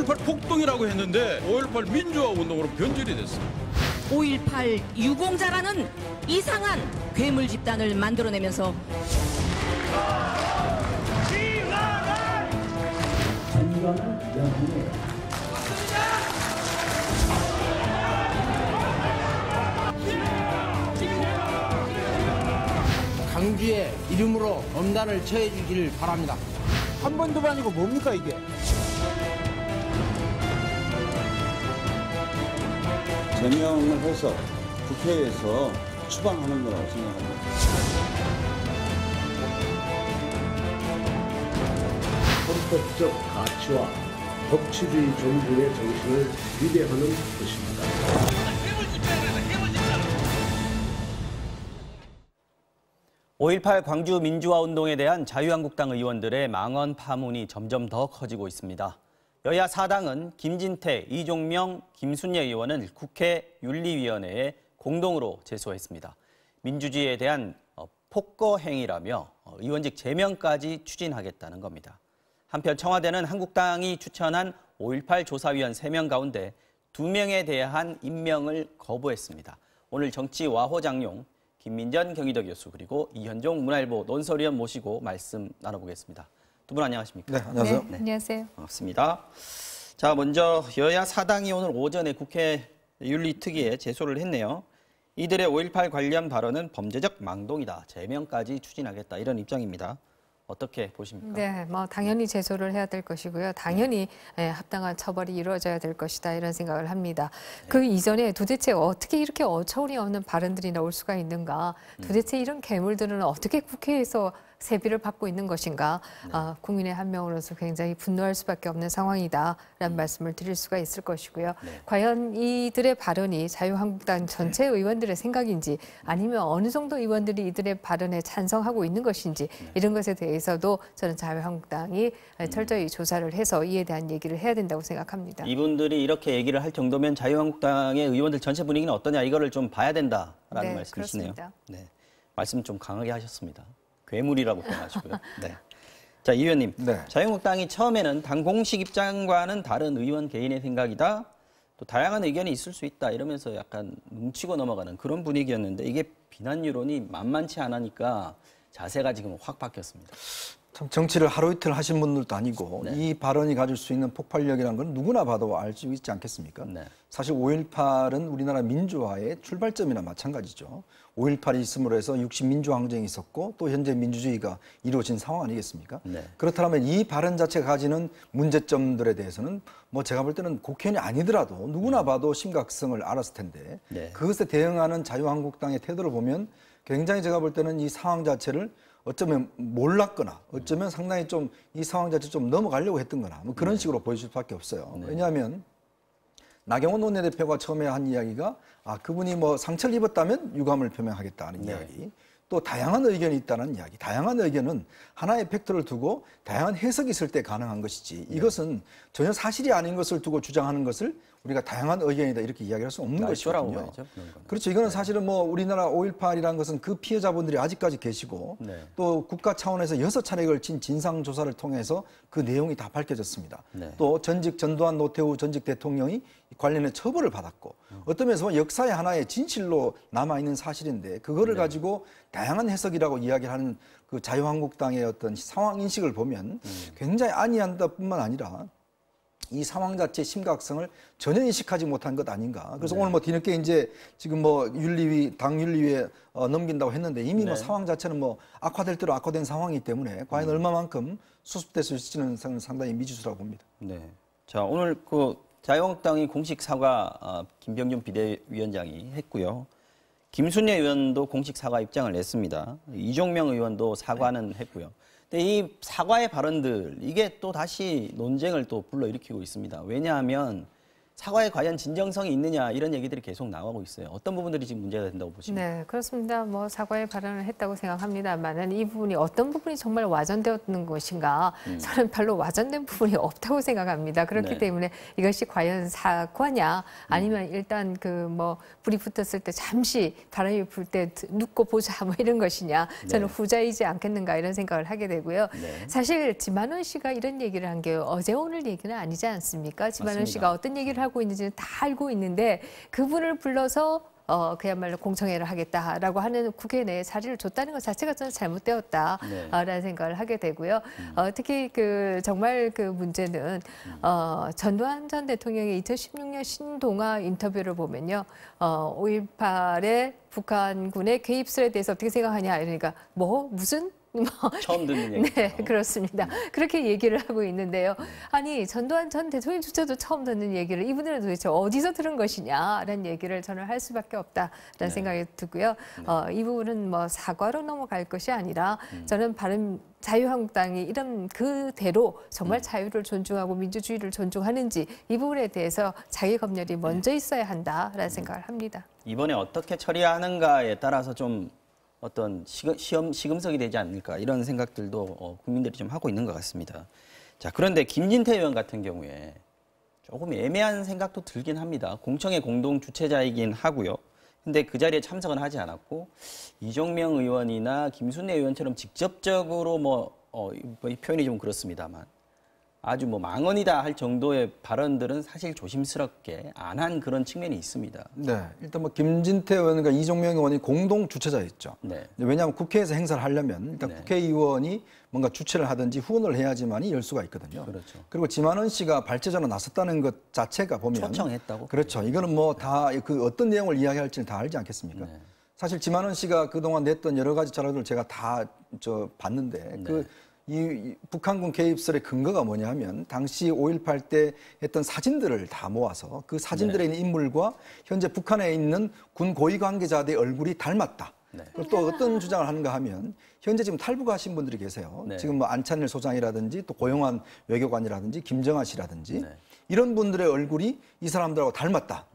5.18 폭동이라고 했는데 5.18 민주화 운동으로 변질이 됐어. 5.18 유공자라는 이상한 괴물 집단을 만들어내면서 강주의 이름으로 엄단을 처해 주길 바랍니다. 한 번도 아니고 뭡니까 이게? 제명을 해서 국회에서 추방하는 거라고 생각합니다. 헌법적 가치와 법치주의 존중의 정신을 위배하는 것입니다. 5.18 광주 민주화 운동에 대한 자유한국당 의원들의 망언 파문이 점점 더 커지고 있습니다. 여야 4당은 김진태, 이종명, 김순례 의원을 국회 윤리위원회에 공동으로 제소했습니다. 민주주의에 대한 폭거 행위라며 의원직 제명까지 추진하겠다는 겁니다. 한편 청와대는 한국당이 추천한 5.18 조사위원 3명 가운데 2명에 대한 임명을 거부했습니다. 오늘 정치와호장용 김민전 경희대 교수 그리고 이현종 문화일보 논설위원 모시고 말씀 나눠보겠습니다. 두 분 안녕하십니까? 네, 안녕하세요. 네, 안녕하세요. 반갑습니다. 자, 먼저 여야 4당이 오늘 오전에 국회 윤리특위에 제소를 했네요. 이들의 5.18 관련 발언은 범죄적 망동이다. 제명까지 추진하겠다. 이런 입장입니다. 어떻게 보십니까? 네, 당연히 제소를 해야 될 것이고요. 당연히 합당한 처벌이 이루어져야 될 것이다 이런 생각을 합니다. 네. 그 이전에 도대체 어떻게 이렇게 어처구니 없는 발언들이 나올 수가 있는가? 도대체 이런 괴물들은 어떻게 국회에서 세비를 받고 있는 것인가? 네. 국민의 한 명으로서 굉장히 분노할 수밖에 없는 상황이다라는 말씀을 드릴 수가 있을 것이고요. 네. 과연 이들의 발언이 자유한국당 전체 의원들의 생각인지 아니면 어느 정도 의원들이 이들의 발언에 찬성하고 있는 것인지 이런 것에 대해서도 저는 자유한국당이 철저히 조사를 해서 이에 대한 얘기를 해야 된다고 생각합니다. 이분들이 이렇게 얘기를 할 정도면 자유한국당의 의원들 전체 분위기는 어떠냐 이거를 좀 봐야 된다라는 네, 말씀이시네요. 그렇습니다. 네, 말씀 좀 강하게 하셨습니다. 괴물이라고 표현하시고요. 네. 자, 이 의원님. 네. 자유한국당이 처음에는 당 공식 입장과는 다른 의원 개인의 생각이다. 또 다양한 의견이 있을 수 있다. 이러면서 약간 뭉치고 넘어가는 그런 분위기였는데 이게 비난 여론이 만만치 않으니까 자세가 지금 확 바뀌었습니다. 참 정치를 하루 이틀 하신 분들도 아니고 네. 이 발언이 가질 수 있는 폭발력이라는 건 누구나 봐도 알 수 있지 않겠습니까? 네. 사실 5.18은 우리나라 민주화의 출발점이나 마찬가지죠. 5.18이 있음으로 해서 60민주화 항쟁이 있었고 또 현재 민주주의가 이루어진 상황 아니겠습니까? 네. 그렇다면 이 발언 자체가 가지는 문제점들에 대해서는 뭐 제가 볼 때는 국회의원이 아니더라도 누구나 봐도 심각성을 알았을 텐데 네. 그것에 대응하는 자유한국당의 태도를 보면 굉장히 제가 볼 때는 이 상황 자체를 어쩌면 몰랐거나 어쩌면 상당히 좀 이 상황 자체 좀 넘어가려고 했던거나 뭐 그런 식으로 보여줄 수밖에 없어요. 왜냐하면 나경원 원내대표가 처음에 한 이야기가 그분이 뭐 상처를 입었다면 유감을 표명하겠다는 이야기. 또 다양한 의견이 있다는 이야기. 다양한 의견은 하나의 팩트를 두고 다양한 해석이 있을 때 가능한 것이지 이것은 전혀 사실이 아닌 것을 두고 주장하는 것을 우리가 다양한 의견이다 이렇게 이야기할 수 없는 것이거든요. 그렇죠. 이거는 사실은 뭐 우리나라 5.18이라는 것은 그 피해자분들이 아직까지 계시고 또 국가 차원에서 6차례에 걸친 진상조사를 통해서 그 내용이 다 밝혀졌습니다. 또 전직 전두환 노태우 전직 대통령이 관련해 처벌을 받았고 어떤 면에서 역사의 하나의 진실로 남아있는 사실인데 그거를 가지고 다양한 해석이라고 이야기하는 그 자유한국당의 어떤 상황 인식을 보면 굉장히 안이한다 뿐만 아니라 이 상황 자체의 심각성을 전혀 인식하지 못한 것 아닌가. 그래서 오늘 뭐 뒤늦게 이제 지금 뭐 윤리위, 당 윤리위에 넘긴다고 했는데 이미 뭐 상황 자체는 뭐 악화될 대로 악화된 상황이기 때문에 과연 얼마만큼 수습될 수 있을지는 상당히 미지수라고 봅니다. 네. 자, 오늘 그 자유한국당이 공식 사과 김병준 비대위원장이 했고요. 김순례 의원도 공식 사과 입장을 냈습니다. 이종명 의원도 사과는 했고요. 근데 이 사과의 발언들 이게 또 다시 논쟁을 또 불러일으키고 있습니다. 왜냐하면 사과에 과연 진정성이 있느냐 이런 얘기들이 계속 나오고 있어요. 어떤 부분들이 지금 문제가 된다고 보십니까? 네, 그렇습니다. 뭐 사과의 발언을 했다고 생각합니다만은 이 부분이 어떤 부분이 정말 와전되었는 것인가 저는 별로 와전된 부분이 없다고 생각합니다. 그렇기 네. 때문에 이것이 과연 사과냐 아니면 일단 그 뭐 불이 붙었을 때 잠시 바람이 불 때 눕고 보자 뭐 이런 것이냐 저는 네. 후자이지 않겠는가 이런 생각을 하게 되고요. 네. 사실 지만원 씨가 이런 얘기를 한 게 어제 오늘 얘기는 아니지 않습니까? 지만원 맞습니다. 씨가 어떤 얘기를 하고 있는지는 다 알고 있는데 그분을 불러서 그야말로 공청회를 하겠다라고 하는 국회 내에 자리를 줬다는 것 자체가 저는 잘못되었다라는 생각을 하게 되고요. 특히 그 정말 그 문제는 전두환 전 대통령의 2016년 신동아 인터뷰를 보면요. 5.18의 북한군의 개입설에 대해서 어떻게 생각하냐 이러니까 뭐 무슨 처음 듣는 얘기죠. 네, 그렇습니다. 그렇게 얘기를 하고 있는데요. 아니, 전두환 전 대통령조차도 처음 듣는 얘기를 이분들은 도대체 어디서 들은 것이냐라는 얘기를 저는 할 수밖에 없다라는 생각이 들고요. 이 부분은 뭐 사과로 넘어갈 것이 아니라 저는 자유한국당이 이런 그대로 정말 자유를 존중하고 민주주의를 존중하는지 이 부분에 대해서 자기 검열이 먼저 있어야 한다라는 생각을 합니다. 이번에 어떻게 처리하는가에 따라서 좀 어떤 시금석이 되지 않을까 이런 생각들도 국민들이 좀 하고 있는 것 같습니다. 자, 그런데 김진태 의원 같은 경우에 조금 애매한 생각도 들긴 합니다. 공청회 공동 주최자이긴 하고요. 근데 그 자리에 참석은 하지 않았고 이종명 의원이나 김순례 의원처럼 직접적으로 이 표현이 좀 그렇습니다만 아주 망언이다 할 정도의 발언들은 사실 조심스럽게 안 한 그런 측면이 있습니다. 네, 일단 김진태 의원과 이종명 의원이 공동 주최자였죠. 네. 왜냐하면 국회에서 행사를 하려면 일단 네. 국회의원이 뭔가 주최를 하든지 후원을 해야지만이 열 수가 있거든요. 그렇죠. 그리고 지만원 씨가 발제자로 나섰다는 것 자체가 보면 초청했다고. 그렇죠. 이거는 뭐 다 그 어떤 내용을 이야기할지는 다 알지 않겠습니까? 네. 사실 지만원 씨가 그동안 냈던 여러 가지 자료들 제가 다 봤는데 네. 이 북한군 개입설의 근거가 뭐냐면 당시 5.18 때 했던 사진들을 다 모아서 그 사진들에 있는 인물과 현재 북한에 있는 군 고위 관계자들의 얼굴이 닮았다. 네. 그리고 또 어떤 주장을 하는가 하면 현재 지금 탈북하신 분들이 계세요. 네. 지금 안찬일 소장이라든지 또 고용환 외교관이라든지 김정아 씨라든지 네. 이런 분들의 얼굴이 이 사람들하고 닮았다.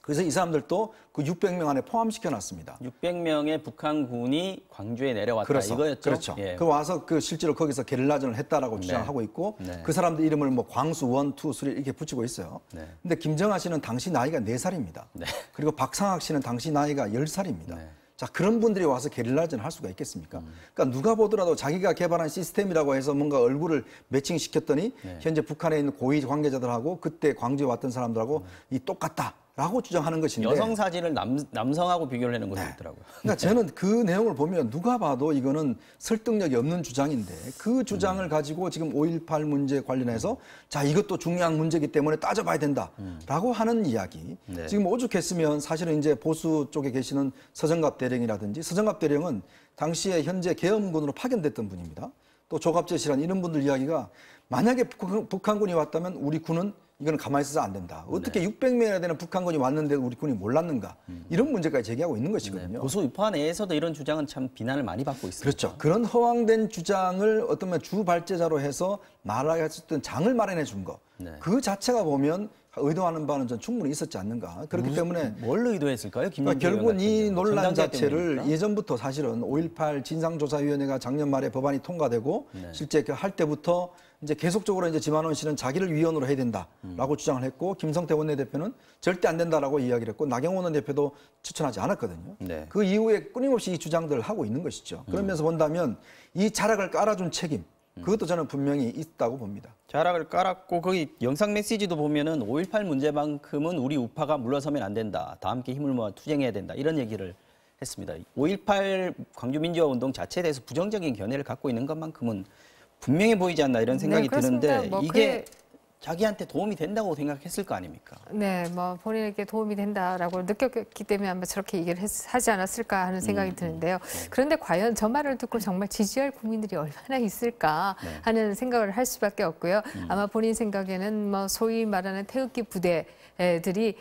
그래서 이 사람들도 그 600명 안에 포함시켜 놨습니다. 600명의 북한군이 광주에 내려왔다 이거였죠? 그렇죠. 예. 그 와서 실제로 거기서 게릴라전을 했다라고 주장하고 있고 네. 그 사람들 이름을 광수 1, 2, 3 이렇게 붙이고 있어요. 네. 근데 김정아 씨는 당시 나이가 4살입니다. 네. 그리고 박상학 씨는 당시 나이가 10살입니다. 네. 자, 그런 분들이 와서 게릴라전을 할 수가 있겠습니까? 그러니까 누가 보더라도 자기가 개발한 시스템이라고 해서 뭔가 얼굴을 매칭시켰더니 현재 북한에 있는 고위 관계자들하고 그때 광주에 왔던 사람들하고 이 똑같다. 라고 주장하는 것인데 여성 사진을 남성하고 비교를 해놓은 것도 있더라고요. 그러니까 저는 그 내용을 보면 누가 봐도 이거는 설득력이 없는 주장인데 그 주장을 가지고 지금 5.18 문제 관련해서 자 이것도 중요한 문제이기 때문에 따져봐야 된다라고 하는 이야기. 네. 지금 오죽했으면 사실은 이제 보수 쪽에 계시는 서정갑 대령이라든지 서정갑 대령은 당시에 현재 계엄군으로 파견됐던 분입니다. 또 조갑재 씨란 이런 분들 이야기가 만약에 북한군이 왔다면 우리 군은 이건 가만히 있어서 안 된다. 어떻게 600명이나 되는 북한군이 왔는데 우리 군이 몰랐는가. 이런 문제까지 제기하고 있는 것이거든요. 보수 우파 내에서도 이런 주장은 참 비난을 많이 받고 있습니다. 그렇죠. 그런 허황된 주장을 어떤 주 발제자로 해서 말할 수 있던 장을 마련해 준 거. 그 자체가 보면 의도하는 바는 전 충분히 있었지 않는가. 그렇기 때문에 뭘 의도했을까요? 그러니까 결국은 이 논란 자체를 때문입니까? 예전부터 사실은 5.18 진상조사위원회가 작년 말에 법안이 통과되고 실제 할 때부터 이제 계속적으로 이제 지만원 씨는 자기를 위원으로 해야 된다라고 주장을 했고 김성태 원내대표는 절대 안 된다라고 이야기를 했고 나경원 원내대표도 추천하지 않았거든요. 네. 그 이후에 끊임없이 이 주장들을 하고 있는 것이죠. 그러면서 본다면 이 자락을 깔아준 책임 그것도 저는 분명히 있다고 봅니다. 자락을 깔았고 거기 영상 메시지도 보면은 5.18 문제만큼은 우리 우파가 물러서면 안 된다. 다 함께 힘을 모아 투쟁해야 된다. 이런 얘기를 했습니다. 5.18 광주민주화운동 자체에 대해서 부정적인 견해를 갖고 있는 것만큼은 분명해 보이지 않나 이런 생각이 드는데 이게 자기한테 도움이 된다고 생각했을 거 아닙니까? 네, 본인에게 도움이 된다라고 느꼈기 때문에 아마 저렇게 얘기를 하지 않았을까 하는 생각이 드는데요. 그런데 과연 저 말을 듣고 정말 지지할 국민들이 얼마나 있을까 하는 생각을 할 수밖에 없고요. 아마 본인 생각에는 소위 말하는 태극기 부대들이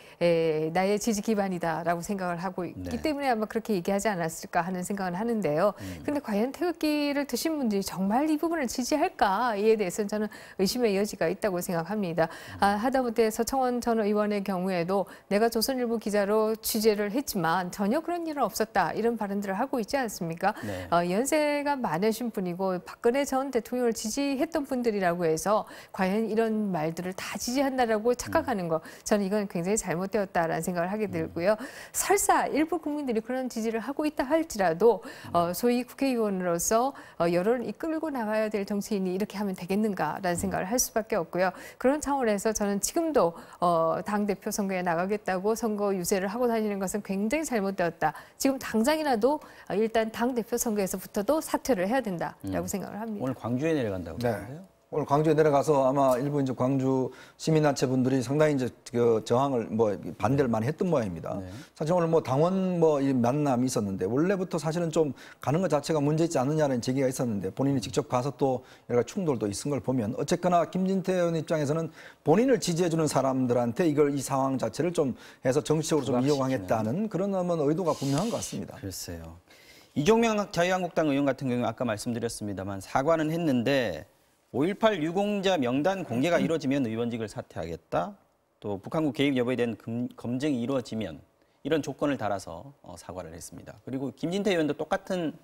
나의 지지 기반이다라고 생각을 하고 있기 때문에 아마 그렇게 얘기하지 않았을까 하는 생각을 하는데요. 근데 과연 태극기를 드신 분들이 정말 이 부분을 지지할까에 대해서는 저는 의심의 여지가 있다고 생각합니다. 생각합니다. 하다못해 서청원 전 의원의 경우에도 내가 조선일보 기자로 취재를 했지만 전혀 그런 일은 없었다 이런 발언들을 하고 있지 않습니까? 네. 연세가 많으신 분이고 박근혜 전 대통령을 지지했던 분들이라고 해서 과연 이런 말들을 다 지지한다라고 착각하는 거 저는 이건 굉장히 잘못되었다라는 생각을 하게 들고요. 설사 일부 국민들이 그런 지지를 하고 있다 할지라도 소위 국회의원으로서 여론을 이끌고 나가야 될 정치인이 이렇게 하면 되겠는가라는 생각을 할 수밖에 없고요. 그런 차원에서 저는 지금도 당대표 선거에 나가겠다고 선거 유세를 하고 다니는 것은 굉장히 잘못되었다. 지금 당장이라도 일단 당대표 선거에서부터도 사퇴를 해야 된다라고 생각을 합니다. 오늘 광주에 내려간다고 네. 하는데요. 오늘 광주에 내려가서 아마 일부 이제 광주 시민단체 분들이 상당히 이제 그 저항을 반대를 많이 했던 모양입니다. 네. 사실 사실 오늘 당원 이 만남이 있었는데 원래부터 사실은 좀 가는 것 자체가 문제 있지 않느냐는 제기가 있었는데 본인이 직접 가서 또 여러 가지 충돌도 있은 걸 보면 어쨌거나 김진태 의원 입장에서는 본인을 지지해주는 사람들한테 이 상황 자체를 좀 해서 정치적으로 좀 이용하겠다는 그런 의도가 분명한 것 같습니다. 글쎄요. 이종명 자유한국당 의원 같은 경우 아까 말씀드렸습니다만 사과는 했는데 5.18 유공자 명단 공개가 이루어지면 의원직을 사퇴하겠다. 또 북한국 개입 여부에 대한 검증이 이루어지면 이런 조건을 달아서 사과를 했습니다. 그리고 김진태 의원도 똑같은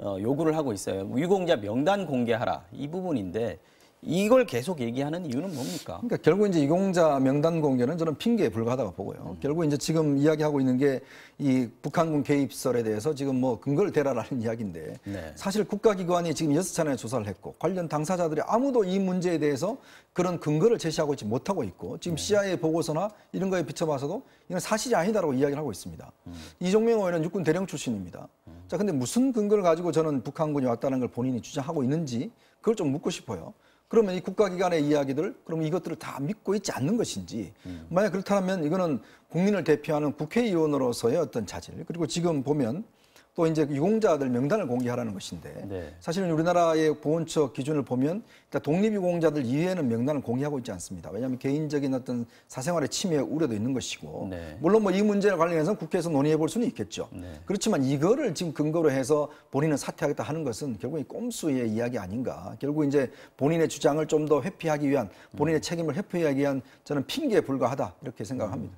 요구를 하고 있어요. 유공자 명단 공개하라. 이 부분인데 이걸 계속 얘기하는 이유는 뭡니까? 그러니까 결국 이제 유공자 명단 공개는 저는 핑계에 불과하다고 보고요. 결국 이제 지금 이야기하고 있는 게 이 북한군 개입설에 대해서 지금 근거를 대라라는 이야기인데 네. 사실 국가기관이 지금 6차례 조사를 했고 관련 당사자들이 아무도 이 문제에 대해서 그런 근거를 제시하고 있지 못하고 있고 지금 CIA 보고서나 이런 거에 비춰봐서도 이건 사실이 아니다라고 이야기를 하고 있습니다. 이종명 의원은 육군 대령 출신입니다. 자, 근데 무슨 근거를 가지고 저는 북한군이 왔다는 걸 본인이 주장하고 있는지 그걸 좀 묻고 싶어요. 그러면 이 국가기관의 이야기들, 그럼 이것들을 다 믿고 있지 않는 것인지, 만약 그렇다면 이거는 국민을 대표하는 국회의원으로서의 어떤 자질, 그리고 지금 보면 또 이제 유공자들 명단을 공개하라는 것인데, 네. 사실은 우리나라의 보훈처 기준을 보면 일단 독립유공자들 이외에는 명단을 공개하고 있지 않습니다. 왜냐하면 개인적인 어떤 사생활의 침해 우려도 있는 것이고, 네. 물론 이 문제와 관련해서 국회에서 논의해 볼 수는 있겠죠. 네. 그렇지만 이거를 지금 근거로 해서 본인은 사퇴하겠다 하는 것은 결국 꼼수의 이야기 아닌가. 결국 이제 본인의 주장을 좀 더 회피하기 위한 본인의 책임을 회피하기 위한 저는 핑계에 불과하다 이렇게 생각합니다.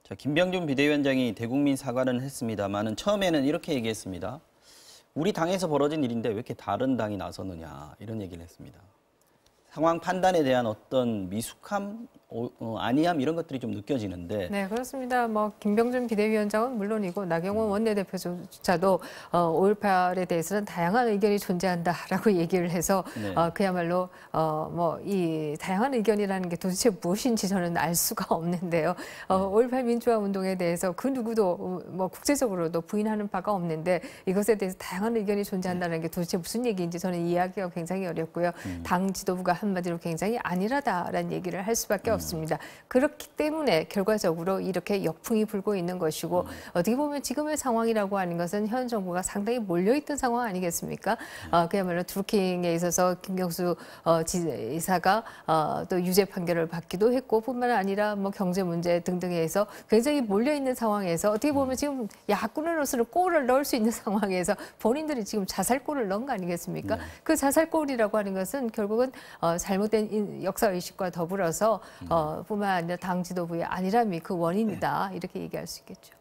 자, 김병준 비대위원장이 대국민 사과는 했습니다만은 처음에는 이렇게 얘기했습니다. 우리 당에서 벌어진 일인데 왜 이렇게 다른 당이 나서느냐 이런 얘기를 했습니다. 상황 판단에 대한 어떤 미숙함, 아니함 이런 것들이 좀 느껴지는데. 네, 그렇습니다. 김병준 비대위원장은 물론이고 나경원 원내대표조차도 5.18에 대해서는 다양한 의견이 존재한다라고 얘기를 해서 네. 그야말로 이 다양한 의견이라는 게 도대체 무엇인지 저는 알 수가 없는데요. 5.18 민주화 운동에 대해서 그 누구도 국제적으로도 부인하는 바가 없는데 이것에 대해서 다양한 의견이 존재한다는 게 도대체 무슨 얘기인지 저는 이해하기가 굉장히 어렵고요. 당 지도부가 한마디로 굉장히 안일하다라는 얘기를 할 수밖에 없습니다. 그렇기 때문에 결과적으로 이렇게 역풍이 불고 있는 것이고 어떻게 보면 지금의 상황이라고 하는 것은 현 정부가 상당히 몰려있던 상황 아니겠습니까? 그야말로 드루킹에 있어서 김경수 지사가 또 유죄 판결을 받기도 했고 뿐만 아니라 경제 문제 등등에 해서 굉장히 몰려있는 상황에서 어떻게 보면 지금 야구는으로서는 골을 넣을 수 있는 상황에서 본인들이 지금 자살골을 넣은 거 아니겠습니까? 네. 그 자살골이라고 하는 것은 결국은 잘못된 역사의식과 더불어서 뿐만 아니라 당 지도부의 안일함이 그 원인이다 이렇게 얘기할 수 있겠죠.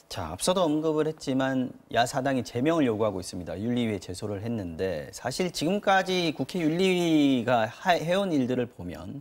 자, 앞서도 언급을 했지만 야사당이 제명을 요구하고 있습니다. 윤리위에 제소를 했는데 사실 지금까지 국회 윤리위가 해온 일들을 보면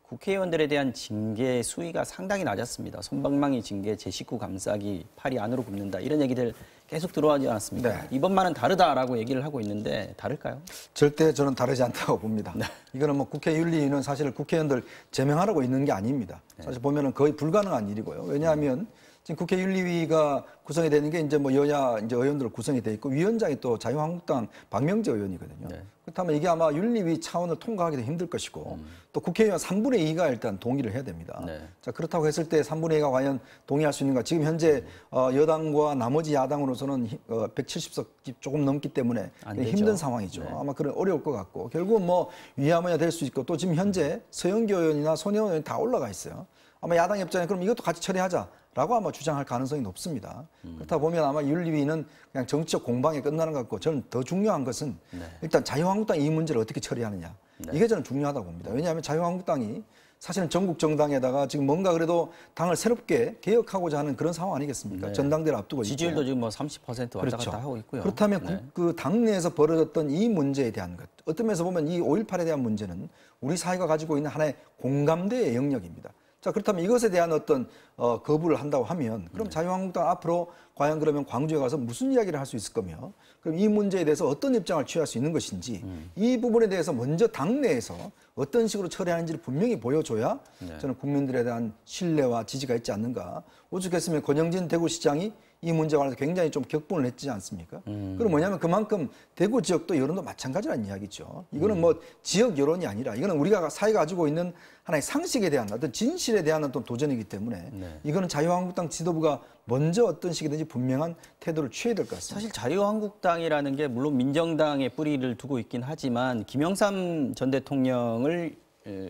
국회의원들에 대한 징계 수위가 상당히 낮았습니다. 솜방망이 징계, 제 식구 감싸기, 팔이 안으로 굽는다 이런 얘기들 계속 들어오지 않았습니까? 네. 이번만은 다르다라고 얘기를 하고 있는데 다를까요? 절대 저는 다르지 않다고 봅니다. 네. 이거는 국회 윤리위는 사실 국회의원들 제명하라고 있는 게 아닙니다. 사실 보면은 거의 불가능한 일이고요. 왜냐하면 지금 국회 윤리위가 구성이 되는 게 이제 여야 의원들 구성이 돼 있고 위원장이 또 자유한국당 박명재 의원이거든요. 네. 그렇다면 이게 아마 윤리위 차원을 통과하기도 힘들 것이고 또 국회의원 3분의 2가 일단 동의를 해야 됩니다. 네. 자, 그렇다고 했을 때 3분의 2가 과연 동의할 수 있는가? 지금 현재 여당과 나머지 야당으로서는 170석 조금 넘기 때문에 힘든 상황이죠. 네. 아마 그런 어려울 것 같고 결국은 위야무야 될 수 있고 또 지금 현재 서영교 의원이나 손혜원 의원이 다 올라가 있어요. 아마 야당 입장에 그럼 이것도 같이 처리하자. 라고 아마 주장할 가능성이 높습니다. 그렇다 보면 아마 윤리위는 그냥 정치적 공방에 끝나는 것 같고 저는 더 중요한 것은 일단 자유한국당 이 문제를 어떻게 처리하느냐. 이게 저는 중요하다고 봅니다. 왜냐하면 자유한국당이 사실은 전국 정당에다가 지금 뭔가 그래도 당을 새롭게 개혁하고자 하는 그런 상황 아니겠습니까? 네. 전당대를 앞두고 있고. 지지율도 지금 뭐 30% 왔다 그렇죠. 갔다 하고 있고요. 그렇다면 네. 그 당내에서 벌어졌던 이 문제에 대한 것, 어떤 면에서 보면 이 5.18에 대한 문제는 우리 사회가 가지고 있는 하나의 공감대의 영역입니다. 자, 그렇다면 이것에 대한 어떤 거부를 한다고 하면 그럼 자유한국당 앞으로 과연 그러면 광주에 가서 무슨 이야기를 할 수 있을 거며 그럼 이 문제에 대해서 어떤 입장을 취할 수 있는 것인지 이 부분에 대해서 먼저 당내에서 어떤 식으로 처리하는지를 분명히 보여줘야 저는 국민들에 대한 신뢰와 지지가 있지 않는가. 오죽했으면 권영진 대구시장이 이 문제에 관해서 굉장히 좀 격분을 했지 않습니까? 그럼 뭐냐면 그만큼 대구 지역도 여론도 마찬가지라는 이야기죠. 이거는 뭐 지역 여론이 아니라 이거는 우리가 사회가 가지고 있는 하나의 상식에 대한 어떤 진실에 대한 어떤 도전이기 때문에 이거는 자유한국당 지도부가 먼저 어떤 식이든지 분명한 태도를 취해야 될 것 같습니다. 사실 자유한국당이라는 게 물론 민정당의 뿌리를 두고 있긴 하지만 김영삼 전 대통령을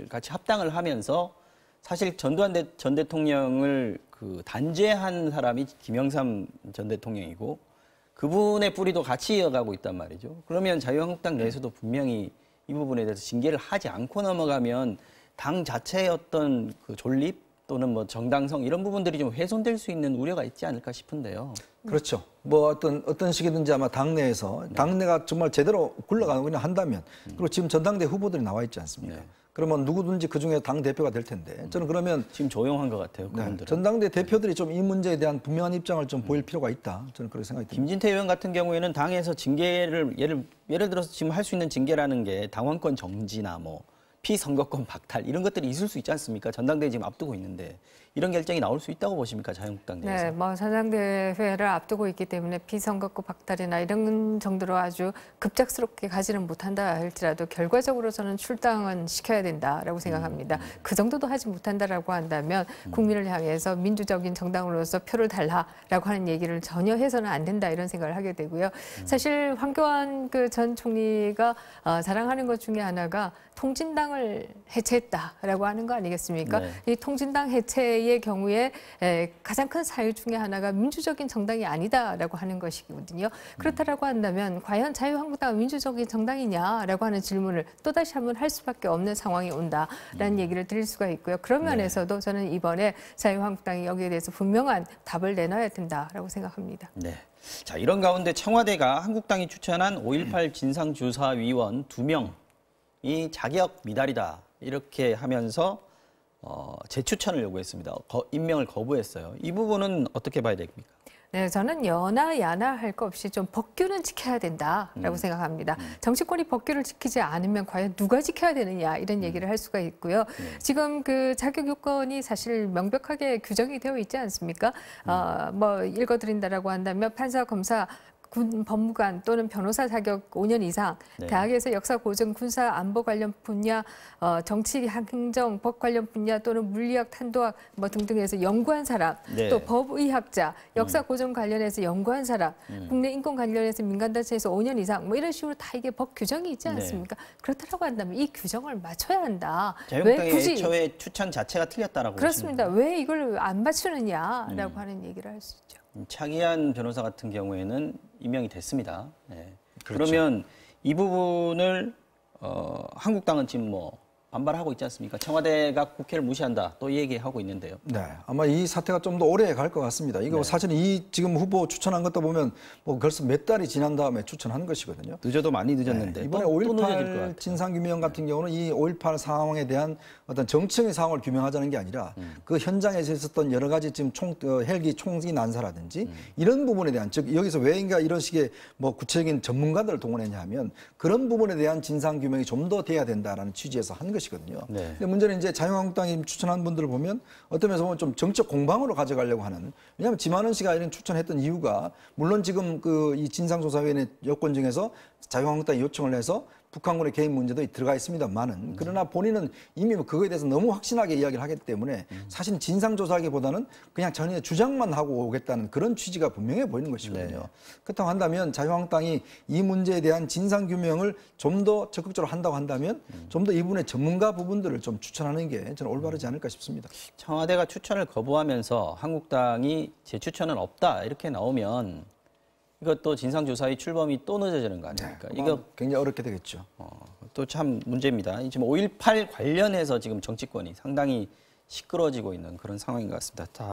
같이 합당을 하면서 사실 전두환 전 대통령을 그 단죄한 사람이 김영삼 전 대통령이고 그분의 뿌리도 같이 이어가고 있단 말이죠. 그러면 자유한국당 내에서도 분명히 이 부분에 대해서 징계를 하지 않고 넘어가면 당 자체의 어떤 그 존립 또는 뭐 정당성 이런 부분들이 좀 훼손될 수 있는 우려가 있지 않을까 싶은데요. 그렇죠. 뭐 어떤 식이든지 아마 당내에서 당내가 정말 제대로 굴러가는 한다면 그리고 지금 전당대 후보들이 나와 있지 않습니까? 그러면 누구든지 그중에 당 대표가 될 텐데 저는 그러면 지금 조용한 것 같아요. 그분들은. 전당대 대표들이 좀 이 문제에 대한 분명한 입장을 좀 보일 필요가 있다. 저는 그렇게 생각이 듭니다. 김진태 의원 같은 경우에는 당에서 징계를 예를 들어서 지금 할 수 있는 징계라는 게 당원권 정지나 뭐 피선거권 박탈 이런 것들이 있을 수 있지 않습니까? 전당대회 지금 앞두고 있는데 이런 결정이 나올 수 있다고 보십니까? 자유한국당 내에서. 네, 뭐 전당대회를 앞두고 있기 때문에 피선거권 박탈이나 이런 정도로 아주 급작스럽게 가지는 못한다 할지라도 결과적으로 저는 출당은 시켜야 된다라고 생각합니다. 그 정도도 하지 못한다라고 한다면 국민을 향해서 민주적인 정당으로서 표를 달라라고 하는 얘기를 전혀 해서는 안 된다 이런 생각을 하게 되고요. 사실 황교안 그 전 총리가 자랑하는 것 중에 하나가 통진당을 해체했다라고 하는 거 아니겠습니까? 네. 이 통진당 해체의 경우에 가장 큰 사유 중에 하나가 민주적인 정당이 아니다라고 하는 것이거든요. 그렇다라고 한다면 과연 자유한국당은 민주적인 정당이냐라고 하는 질문을 또다시 한번 할 수밖에 없는 상황이 온다라는 얘기를 드릴 수가 있고요. 그런 면에서도 저는 이번에 자유한국당이 여기에 대해서 분명한 답을 내놔야 된다라고 생각합니다. 네. 자, 이런 가운데 청와대가 한국당이 추천한 5.18 진상조사위원 2명이 자격 미달이다 이렇게 하면서 재추천을 요구했습니다. 임명을 거부했어요. 이 부분은 어떻게 봐야 됩니까? 네, 저는 여나 야나 할 거 없이 좀 법규는 지켜야 된다라고 생각합니다. 정치권이 법규를 지키지 않으면 과연 누가 지켜야 되느냐 이런 얘기를 할 수가 있고요. 지금 그 자격 요건이 사실 명백하게 규정이 되어 있지 않습니까? 뭐 읽어드린다라고 한다면 판사, 검사, 군 법무관 또는 변호사 자격 5년 이상, 네. 대학에서 역사, 고증, 군사, 안보 관련 분야, 정치, 행정, 법 관련 분야 또는 물리학, 탄도학 뭐 등등에서 연구한 사람, 네. 또 법의학자, 역사, 고증 관련해서 연구한 사람, 국내 인권 관련해서 민간단체에서 5년 이상 뭐 이런 식으로 다 이게 법 규정이 있지 않습니까? 그렇다고 한다면 이 규정을 맞춰야 한다. 자유한국당의 애초에 추천 자체가 틀렸다라고 그렇습니다. 왜 이걸 안 맞추느냐라고 하는 얘기를 할 수 있죠. 차기한 변호사 같은 경우에는 임명이 됐습니다. 네. 그렇죠. 그러면 이 부분을 한국당은 지금 뭐 반발하고 있지 않습니까? 청와대가 국회를 무시한다 또 얘기하고 있는데요. 네, 아마 이 사태가 좀 더 오래 갈 것 같습니다. 이거 사실 이 지금 후보 추천한 것도 보면 뭐 벌써 몇 달이 지난 다음에 추천한 것이거든요. 늦어도 많이 늦었는데 네, 이번에 또 늦어질 것 5.18 같아요. 진상규명 같은 경우는 이 5.18 상황에 대한 어떤 정치적인 상황을 규명하자는 게 아니라 그 현장에서 있었던 여러 가지 지금 헬기 총기 난사라든지 이런 부분에 대한 즉 여기서 왜인가 이런 식의 뭐 구체적인 전문가들을 동원했냐 하면 그런 부분에 대한 진상규명이 좀 더 돼야 된다라는 취지에서 한 것이거든요. 네. 근데 문제는 이제 자유한국당이 추천한 분들을 보면 어떤 면에서 보면 좀 정치적 공방으로 가져가려고 하는 왜냐하면 지만원 씨가 이런 추천했던 이유가 물론 지금 그 이 진상조사위원회 요건 중에서 자유한국당이 요청을 해서 북한군의 개입 문제도 들어가 있습니다만은 그러나 본인은 이미 그거에 대해서 너무 확신하게 이야기를 하기 때문에 사실 진상조사하기보다는 그냥 전혀 주장만 하고 오겠다는 그런 취지가 분명해 보이는 것이거든요. 네. 그렇다고 한다면 자유한국당이 이 문제에 대한 진상규명을 좀 더 적극적으로 한다고 한다면 좀 더 이분의 전문가 부분들을 좀 추천하는 게 저는 올바르지 않을까 싶습니다. 청와대가 추천을 거부하면서 한국당이 재추천은 없다 이렇게 나오면 이것도 진상조사의 출범이 또 늦어지는 거 아닙니까? 이거 굉장히 어렵게 되겠죠. 또 참 문제입니다. 지금 5.18 관련해서 지금 정치권이 상당히 시끄러워지고 있는 그런 상황인 것 같습니다. 자,